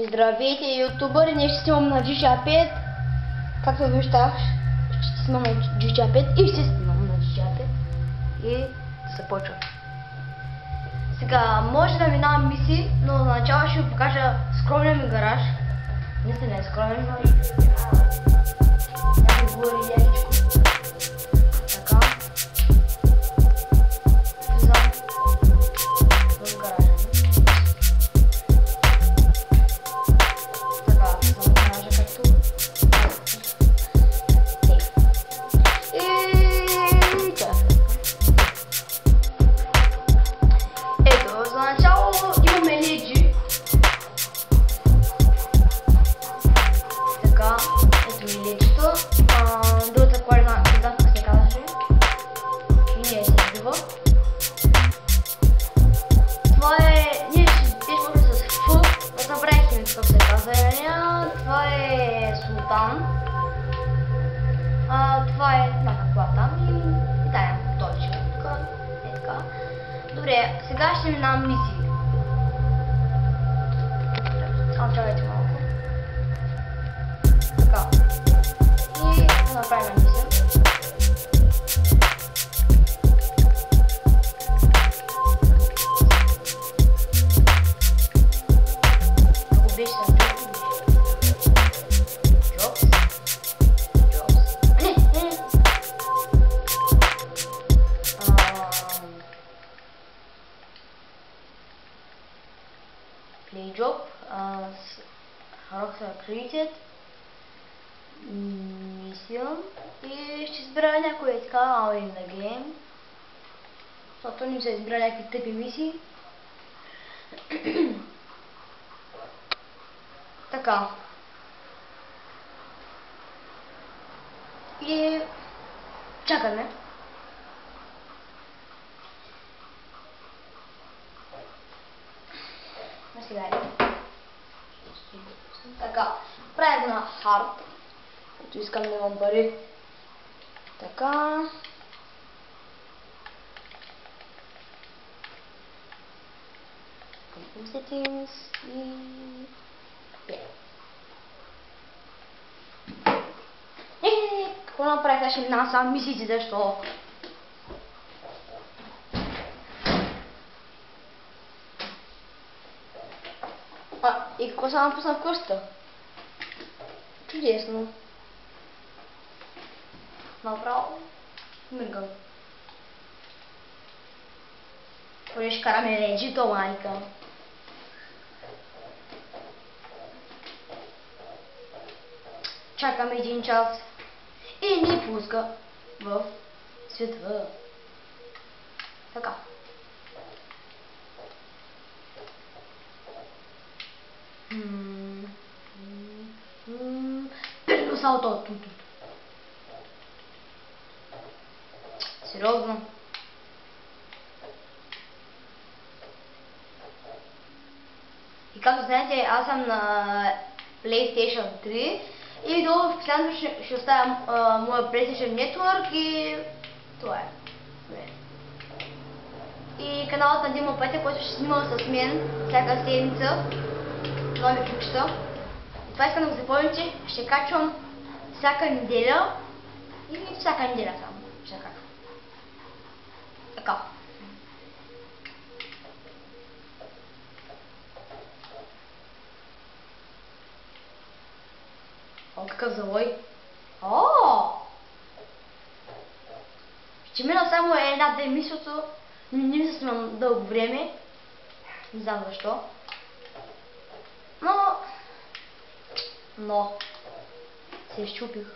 Здравейте, ютубъри! Ние ще снимам на GChat5. Както виждах, ще снимам на GChat5 и ще снимам на GChat5. И да се почва. Сега, може да минавам мисии, но за начало ще ви покажа скромния ми гараж. Наистина е скромен, но и някой говори лекичко. Така. Влизам в гаража. Така, влизам в гаража както. И чакай. Ето, за начало имаме леджи. Така, ето ми леджито. Другата координата, как се казваше. И не е следва. Това е... Ние ще почваме с Ф. Забравих името как се казва. Това е Султан. Това е някаква там и тая точка. Е така. Добре, сега ще минавам мисии. Само чакайте малко. Така. И да направим мисия. Ако беше с Джобс. Play job, Rockstar Created, Mission и ще избера някой така All in the Game, защото не се избира някакви тъпи мисии. Така. И чакаме. Сега е. Така, правя на хард, като искам да имам пари. Така. Settings и... Какво направих? Аз ще минавам само мисиите, защо? И какво само пусна в къщата? Чудесно. Направо мъргам. Поне ще караме леджито, майка. Чакаме 1 час и ни пуска в света. Така. Переносалото тут. Сериозно. И както знаете, аз съм на PlayStation 3 и долу в описанието ще оставя моя PlayStation Network и това е. И каналът на Димо Петя, който ще снимам с мен всяка седмица. Нови клипчета. И това искам да го запомните, ще качвам всяка неделя и всяка неделя само ще качвам. Така. О, какъв завой! О! Ще мина само една-две мисълта. Не ми се снимам дълго време. Не знам защо. Но се изчупих.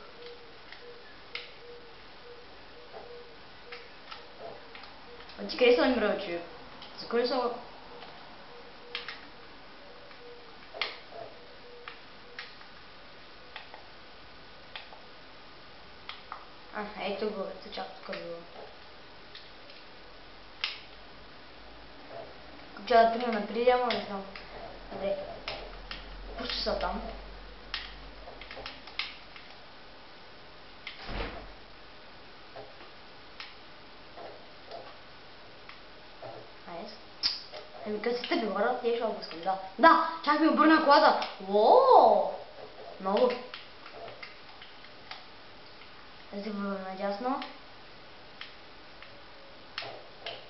А ти къде са номера, че? За кой са? Ето го, ето чак тук било. Трябва да тръгна напред, ама не знам. Добре. Пусти са там. като се стъпи горе, ти ще обускам, да. Да, чак ми обърна колата. Ооо! Много. Завървам надясно.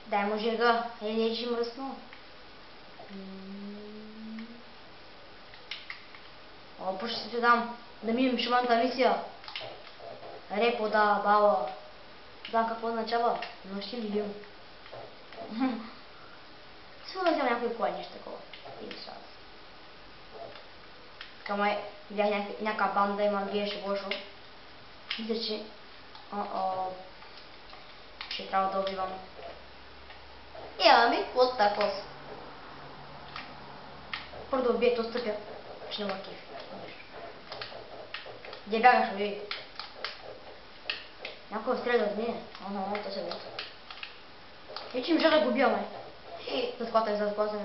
Дай му жега, или ще мръсно. О, почти ще дам да минем шуманта мисия. Репо да, баба. Знам какво означава, но ще ли бил. Сигурно да взема някой кой нещо такова. Или шанс. Така май видях някаква банда има гееше лошо. Мисля, че... ще трябва да убивам. Ами, вот така. Първо да убие, то стъпя. Ще няма кеф. Где бягаш, бе? Някой стреля от мене. Ага, то се върта. Вече им жара го убиваме. Засклатай, бързо.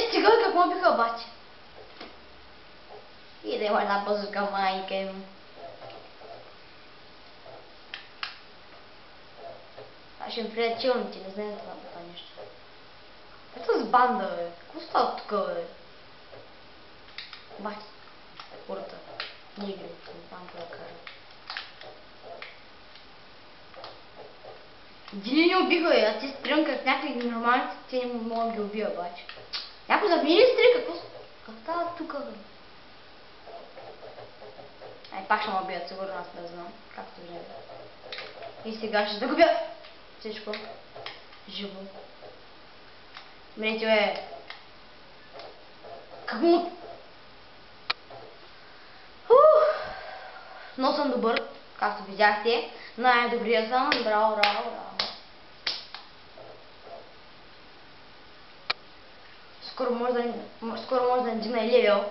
Стига, как му биха бати. И да има една пъзъка майка им. Аз ще им прият челните, не знаем това нещо. Ето с банда, бе. Какво става тук, бе? Бати. Хората. Не игри, не знам какво да кажа. Дили ни убиха, бе. Аз ти стрелям как някакви нормални, те не могат да ги убия, обаче. Някой зад мен ли стреля? Какво става тук, бе? Ай, пак ще ме убият, сигурно аз не знам. Както не е. И сега ще загубя всичко. Живо. Мрете, бе. Как му... Но съм добър, както видяхте. Най-добрия съм. Браво. Скоро може да ни дигна и левел.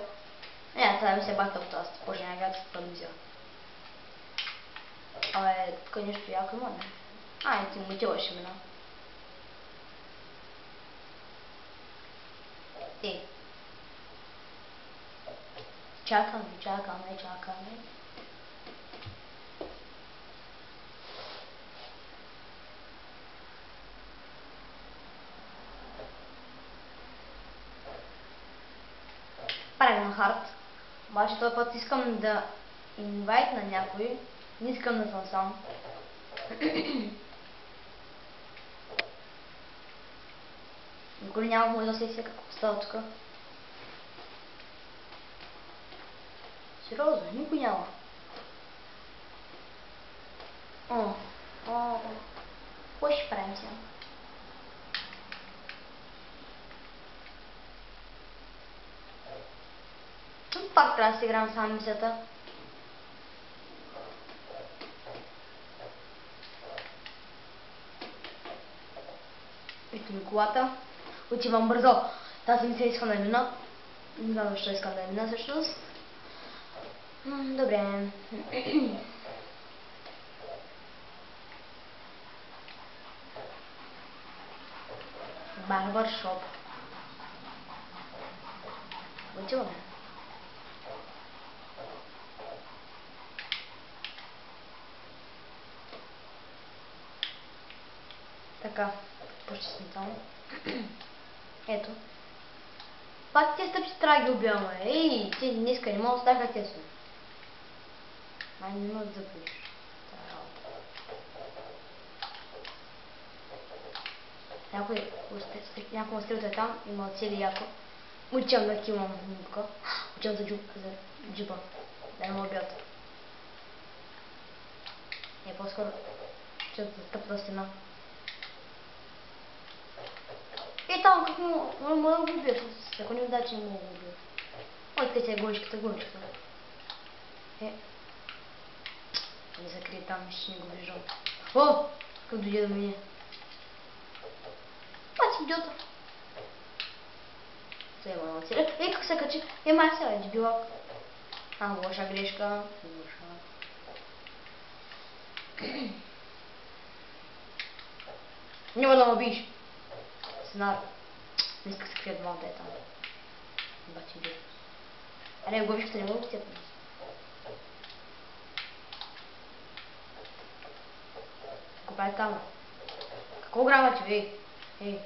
Това ми се бата от това, може някак да се мисля. Абе, тук нещо яко има, не? Ти мотива ще мина. Чакаме. Правим на хард. Обаче този път искам да инвайт на някой. Не искам да съм сам. Никой няма може да се какво става тук. Сериозно, никой няма. Какво ще правим сега? Пак трябва да си играем сам мисията. Ето ми колата. Отивам бързо. Тази мисия искам да мина. Не знам защо искам да мина всъщност. Добре. Барбършоп. Отиваме. Така, почти сме там. Ето. Пак тези стъпчи трябва да ги убиваме. Ей, ти днеска не мога да ставаха тесно. Не мога да запълиш. Някой стрелта е там, има цели яко. Учам да килвам нубка. Учам за джиба. Да не ме убият. По-скоро ще за тъпна стена. Там как мога да го убиеш. Ако не удачи не мога да го убия. Ой, къде е горичката. Не закрие там, ще не го виждам. О! Как дойде до мене. Пати идиота. Той има много цели. Как се качи? Май сега е дебилак. Лоша грешка. Няма да ме убиеш. Снар. Не иска се крият двамата е там. Бати идиот. Аре, горичката не мога да степна. Какво прави там? Какво грама, че? Ей,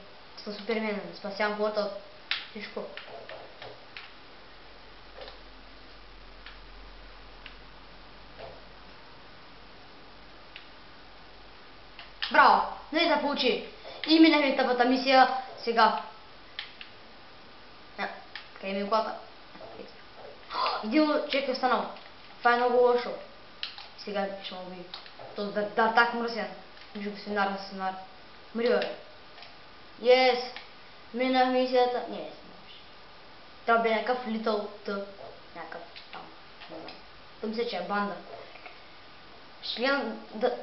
съм супермен, спасявам хората от всичко. Браво! Не се получи. И минахме тъпата мисия сега. Къде ми е колата? Един човек е останал. Това е много лошо. Сега ще му убие. То так мръсен. Вижу го свинар на свинар. Мри, бе. Yes! Минах мисията. Не, не можеш. Трябва да бе някакъв Little T. Някакъв там. Не знам. Тъм се, че е банда. Ще гледам да